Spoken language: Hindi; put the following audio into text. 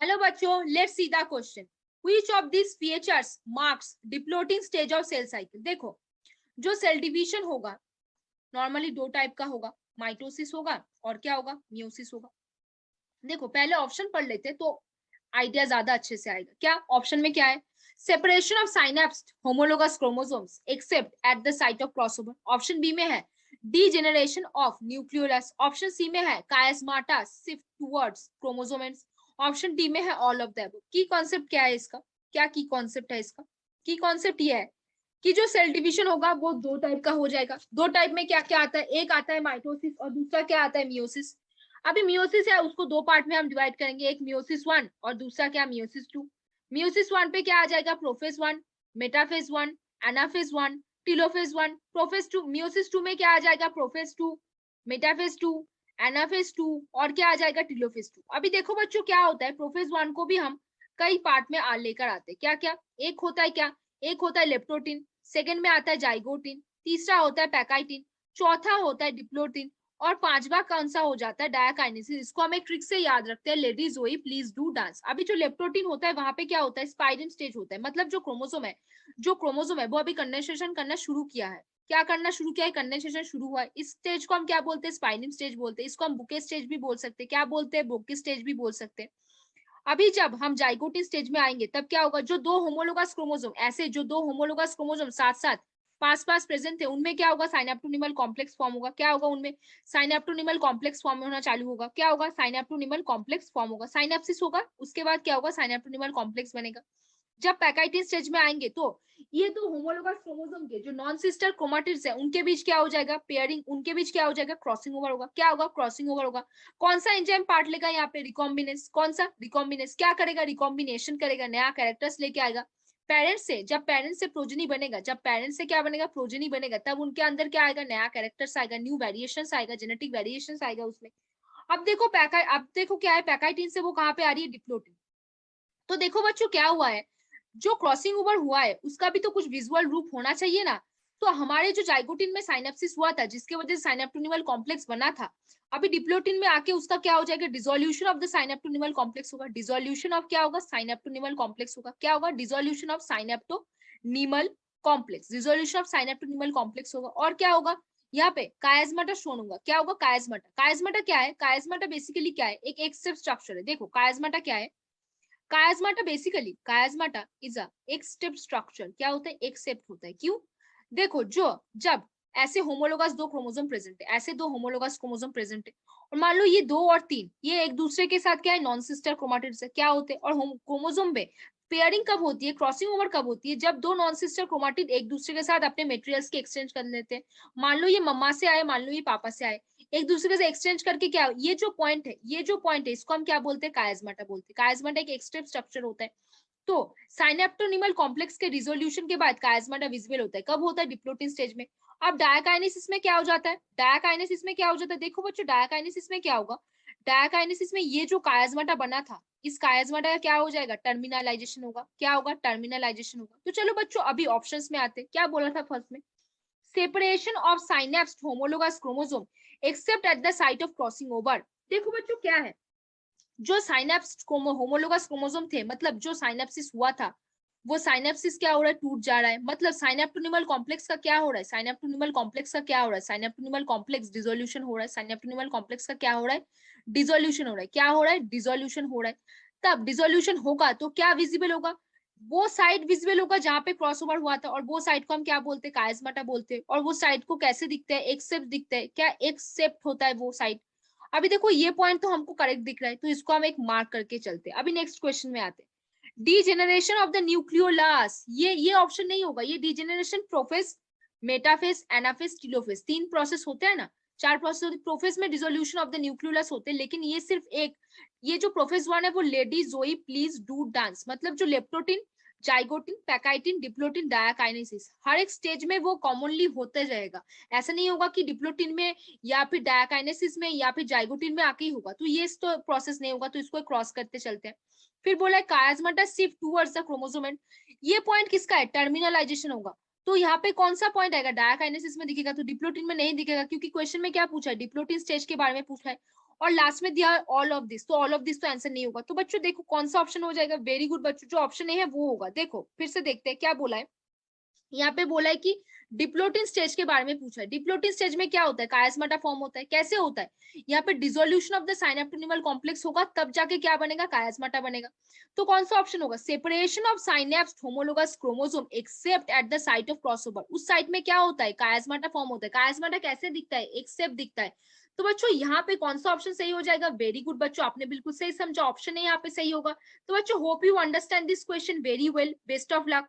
हेलो बच्चों, let's see the question. Which of this features marks diplotene stage of cell cycle. देखो, जो सेल डिवीजन होगा नॉर्मली दो टाइप का होगा, माइटोसिस होगा और क्या होगा, मियोसिस होगा। देखो पहले ऑप्शन पढ़ लेते तो आइडिया ज्यादा अच्छे से आएगा। क्या ऑप्शन में क्या है? Separation of synapsed homologous chromosomes except at the site of crossover. Option B में है degeneration of nucleolus. Option C में है chiasmata shift towards chromosomes. Option D में है all of the above. Key concept क्या है इसका? क्या की कॉन्सेप्ट है इसका? की कॉन्सेप्ट ये है कि जो सेल डिवीजन होगा वो दो टाइप का हो जाएगा। दो टाइप में क्या क्या आता है? एक आता है माइटोसिस और दूसरा क्या आता है, मियोसिस। अभी मियोसिस है उसको दो पार्ट में हम डिवाइड करेंगे, एक मियोसिस 1 और दूसरा क्या, मियोसिस 2। मियोसिस 1 पे क्या आ जाएगा, prophase 1, metaphase 1, anaphase 1, telophase 1। Prophase 2, meiosis 2 में क्या आ जाएगा, प्रोफेज 2, मेटाफेज 2, एनाफेज 2 और क्या आ जाएगा, टीलोफेज 2। अभी देखो बच्चों क्या होता है, प्रोफेज 1 को भी हम कई पार्ट में लेकर आते हैं। क्या क्या? एक होता है क्या, एक होता है लेप्टोटिन, सेकंड में आता है जाइगोटिन, तीसरा होता है पैकाइटिन, चौथा होता है डिप्लोटिन और पांचवा कौन सा हो जाता है, डायकाइनेसिस। इसको हम एक ट्रिक से याद रखते हैं, लेडीज जोई प्लीज डू डांस। अभी जो लेप्टोटिन होता है वहां पे क्या होता है, स्पाइरल स्टेज होता है। मतलब जो क्रोमोसोम है वो अभी कंडेंसेशन करना शुरू किया है। क्या करना शुरू किया है, कंडेंसेशन शुरू हुआ है। इस स्टेज को हम क्या बोलते हैं, स्पाइनिंग स्टेज बोलते हैं। इसको हम बुके स्टेज भी बोल सकते हैं। क्या बोलते हैं, बुके स्टेज भी बोल सकते हैं। अभी जब हम जाइगोटिन स्टेज में आएंगे तब क्या होगा, जो दो होमोलोगस क्रोमोसोम, ऐसे जो दो होमोलोगस क्रोमोसोम साथ साथ पास पास प्रेजेंट थे, उनमें क्या होगा, साइनेप्टोनिमल कॉम्प्लेक्स फॉर्म होगा। क्या होगा उनमें, साइनेप्टोनिमल कॉम्प्लेक्स फॉर्म होना चालू होगा। क्या होगा, साइनेप्टोनिमल कॉम्प्लेक्स फॉर्म होगा। साइनेप्सिस होगा, उसके बाद क्या होगा, साइनेप्टोनिमल कॉम्प्लेक्स बनेगा। जब पैकाइटिन स्टेज में आएंगे तो ये तो होमोलोगस क्रोमोसोम के जो नॉन सिस्टर क्रोमाटिड्स है उनके बीच क्या हो जाएगा, पेयरिंग। उनके बीच क्या हो जाएगा, क्रॉसिंग ओवर होगा। क्या होगा, क्रॉसिंग ओवर होगा। कौन सा एंजाइम पार्ट लेगा यहाँ पे, रिकॉम्बिनेस। कौन सा, रिकॉम्बिनेस। क्या करेगा, रिकॉम्बिनेशन करेगा, नया कैरेक्टर्स लेके आएगा। पेरेंट्स से, जब पेरेंट्स से प्रोजनी बनेगा, जब पेरेंट्स से क्या बनेगा, प्रोजनी बनेगा, तब उनके अंदर क्या आएगा, नया कैरेक्टर्स आएगा, न्यू वेरिएशंस आएगा, जेनेटिक वेरिएशंस आएगा उसमें। अब देखो क्या है, पैकाइटिन से वो कहाँ पे आ रही है, डिप्लोटिन। तो देखो बच्चों क्या हुआ है, जो क्रॉसिंग ओवर हुआ है उसका भी तो कुछ विजुअल रूप होना चाहिए ना। तो हमारे जो जाइगोटिन में साइनेप्सिस हुआ था जिसके वजह से साइनेप्टोनिमल कॉम्प्लेक्स बना था, अभी डिप्लोटिन में आके उसका क्या हो जाएगा, dissolution of the synaptonemal complex होगा। डिसोल्यूशन ऑफ क्या होगा, साइनेप्टोनिमल कॉम्प्लेक्स होगा। क्या होगा, dissolution of synaptonemal complex, dissolution of synaptonemal complex होगा। और क्या होगा, यहाँ पे कायस्माटा शोन होगा। क्या होगा, कायस्माटा। कायस्माटा क्या है, कायस्माटा बेसिकली क्या है, एक एक्सेप्ट स्ट्रक्चर है। देखो कायस्माटा क्या है, कायस्माटा बेसिकली, कायस्माटा इज अ एक स्टेप स्ट्रक्चर। क्या होता है, एक स्टेप होता है। क्यों, देखो जो जब ऐसे होमोलोगस दो क्रोमोसोम प्रेजेंट है, ऐसे दो होमोलोगस क्रोमोसोम प्रेजेंट है और मान लो ये 2 और 3 ये एक दूसरे के साथ क्या है, नॉन सिस्टर क्रोमाटिड्स है। क्या होते हैं, और क्रोमोसोम में पेयरिंग कब होती है, क्रॉसिंग ओवर कब होती है, जब दो नॉन सिस्टर क्रोमाटिड एक दूसरे के साथ अपने मेटेरियल्स के एक्सचेंज कर लेते हैं। मान लो ये मम्मा से आए, मान लो ये पापा से आए, एक दूसरे से एक्सचेंज करके क्या, ये जो पॉइंट है इसको हम क्या बोलते हैं, कायस्माटा बोलते हैं। कायस्माटा एक एक्सट्रेप स्ट्रक्चर होता है। तो साइनेप्टोनिमल कॉम्प्लेक्स के रिजोल्यूशन के बाद कायस्माटा विजिबल होता है। कब होता है, डिप्लोटिन स्टेज में। अब डायकाइनेसिस में क्या हो जाता है, डायकाइनेसिस में क्या हो जाता है, देखो बच्चों डायकाइनेसिस में क्या होगा, डायकाइनेसिस में ये जो कायस्माटा बना था इस कायस्माटा का क्या हो जाएगा, टर्मिनलाइजेशन होगा। क्या होगा, टर्मिनलाइजेशन होगा। तो चलो बच्चों अभी ऑप्शंस में आते, क्या बोला था फर्स्ट में, separation of synapsed homologous chromosome accept at the site of crossing over. देखो बच्चों क्या है, जो साइनेप्स होमोलोगस क्रोमोसोम थे, मतलब जो साइनेप्सिस हुआ था वो साइनेप्सिस क्या हो रहा है, टूट जा रहा है। मतलब साइनेप्टोनिमल कॉम्प्लेक्स का क्या हो रहा है, साइनेप्टोनिमल कॉम्प्लेक्स का क्या हो रहा है, साइनेप्टोनिमल कॉम्प्लेक्स डिसोल्यूशन हो रहा है। साइनेप्टोनिमल कॉम्प्लेक्स का क्या हो रहा है, डिसोल्यूशन हो रहा है। क्या हो रहा है, डिसोल्यूशन हो रहा है। तब डिसोल्यूशन होगा तो क्या विजिबल होगा, वो साइड विजिबल होगा जहां पे क्रॉसओवर हुआ था, और वो साइड को हम क्या बोलते हैं, कायस्माटा बोलते हैं। और वो साइड को कैसे दिखता है, एक सेप्ट दिखता है। क्या, एक सेप्ट होता है वो साइड। अभी देखो ये पॉइंट तो हमको करेक्ट दिख रहा है तो इसको हम एक मार्क करके चलते हैं। अभी नेक्स्ट क्वेश्चन में आते हैं, डीजेनरेशन ऑफ द न्यूक्लियोलास। ये ऑप्शन नहीं होगा, ये degeneration prophase, metaphase, anaphase, telophase, 3 process होते हैं ना, 4 प्रोसेस होते हैं। प्रोफेस में डिसोल्यूशन ऑफ द न्यूक्लियोलस होते हैं, लेकिन ये सिर्फ एक, ये जो प्रोफेस 1 है वो लेडी जोई प्लीज डू डांस। मतलब जो लेप्टोटिन, जाइगोटिन, पैकाइटिन, डिप्लोटिन, डायकाइनेसिस हर एक स्टेज में वो कॉमनली होते रहेगा। ऐसा नहीं होगा कि डिप्लोटिन में या फिर डायकाइनेसिस में या फिर जाइगोटिन में आके ही होगा, तो ये तो प्रोसेस नहीं होगा। तो इसको क्रॉस करते चलते हैं। फिर बोला है chiasmata shift towards the chromosome. ये पॉइंट किसका है, टर्मिनलाइजेशन होगा। तो यहाँ पे कौन सा पॉइंट आएगा, डायकाइनेसिस में दिखेगा, तो डिप्लोटिन में नहीं दिखेगा क्योंकि क्वेश्चन में क्या पूछा है, डिप्लोटिन स्टेज के बारे में पूछा है। और लास्ट में दिया ऑल ऑफ दिस, तो ऑल ऑफ दिस तो आंसर नहीं होगा। तो बच्चों देखो कौन सा ऑप्शन हो जाएगा, वेरी गुड बच्चों, जो ऑप्शन ए है वो होगा। देखो फिर से देखते हैं क्या बोला है, यहाँ पे बोला है कि डिप्लोटिन स्टेज के बारे में पूछा है। डिप्लोटिन स्टेज में क्या होता है, कायस्माटा फॉर्म होता है। कैसे होता है, यहाँ पे dissolution of the synaptonemal complex होगा, तब जाके क्या बनेगा, कायस्माटा बनेगा। तो कौन सा ऑप्शन होगा, separation of synapsed homologous chromosome accept at the site of crossover. उस साइट में क्या होता है, कायस्माटा फॉर्म होता है। कायस्माटा कैसे दिखता है, एक्सेप्ट दिखता है। तो बच्चों यहाँ पे कौन सा ऑप्शन सही हो जाएगा, वेरी गुड बच्चों, आपने बिल्कुल सही समझा, ऑप्शन है यहाँ पे सही होगा। तो बच्चों hope you understand this question very well, best of luck.